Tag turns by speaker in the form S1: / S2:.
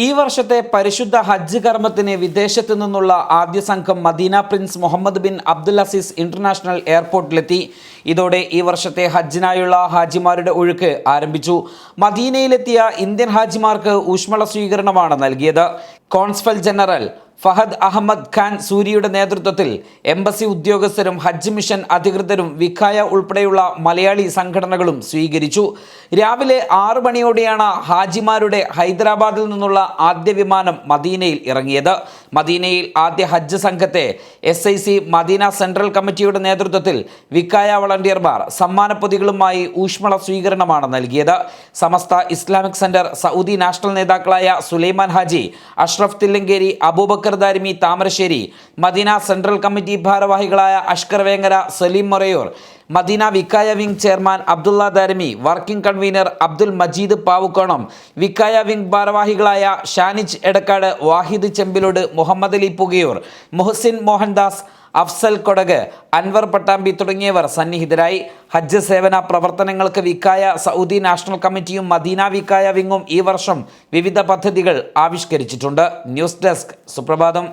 S1: ഈ വർഷത്തെ പരിശുദ്ധ ഹജ്ജ് കർമ്മത്തിന് വിദേശത്തു നിന്നുള്ള ആദ്യ സംഘം Medina Prince Muhammad bin Abdul Aziz International എയർപോർട്ടിലെത്തി. ഇതോടെ ഈ വർഷത്തെ ഹജ്ജിനായുള്ള ഹാജിമാരുടെ ഒഴുക്ക് ആരംഭിച്ചു. മദീനയിലെത്തിയ ഇന്ത്യൻ ഹാജിമാർക്ക് ഊഷ്മള സ്വീകരണമാണ് നൽകിയത്. കോൺസൽ ജനറൽ ഫഹദ് അഹമ്മദ് ഖാൻ സൂരിയുടെ നേതൃത്വത്തിൽ എംബസി ഉദ്യോഗസ്ഥരും ഹജ്ജ് മിഷൻ അധികൃതരും വിഖായ ഉൾപ്പെടെയുള്ള മലയാളി സംഘടനകളും സ്വീകരിച്ചു. രാവിലെ 6 മണിയോടെയാണ് ഹാജിമാരുടെ ഹൈദരാബാദിൽ നിന്നുള്ള ആദ്യ വിമാനം മദീനയിൽ ഇറങ്ങിയത്. മദീനയിൽ ആദ്യ ഹജ്ജ് സംഘത്തെ SIC മദീന സെൻട്രൽ കമ്മിറ്റിയുടെ നേതൃത്വത്തിൽ വിഖായ വളണ്ടിയർമാർ സമ്മാനപ്പൊതികളുമായി ഊഷ്മള സ്വീകരണമാണ് നൽകിയത്. Samastha Islamic centre Saudi national നേതാക്കളായ Sulaiman Haji, Ashraf Thillankeri, Abubakar Darimi Thamarassery, Medina central committee ഭാരവാഹികളായ Ashkar Vengara, Saleem Morayur, Medina Vikaya wing chairman Abdulla Darimi, working convener Abdul Majeed Pavukkonam, Vikaya wing ഭാരവാഹികളായ ഷാനിജ് എടക്കാട്, വാഹിദ് ചെമ്പിലോട്, മുഹമ്മദ് അലി പുകയൂർ, മുഹസിൻ മോഹൻദാസ്, അഫ്സൽ കൊടക്, അൻവർ പട്ടാമ്പി തുടങ്ങിയവർ സന്നിഹിതരായി. ഹജ്ജ് സേവന പ്രവർത്തനങ്ങൾക്ക് വിക്കായ സൗദി നാഷണൽ കമ്മിറ്റിയും മദീന വിക്കായ വിങ്ങും ഈ വർഷം വിവിധ പദ്ധതികൾ ആവിഷ്കരിച്ചിട്ടുണ്ട്. ന്യൂസ് ഡെസ്ക് സുപ്രഭാതം.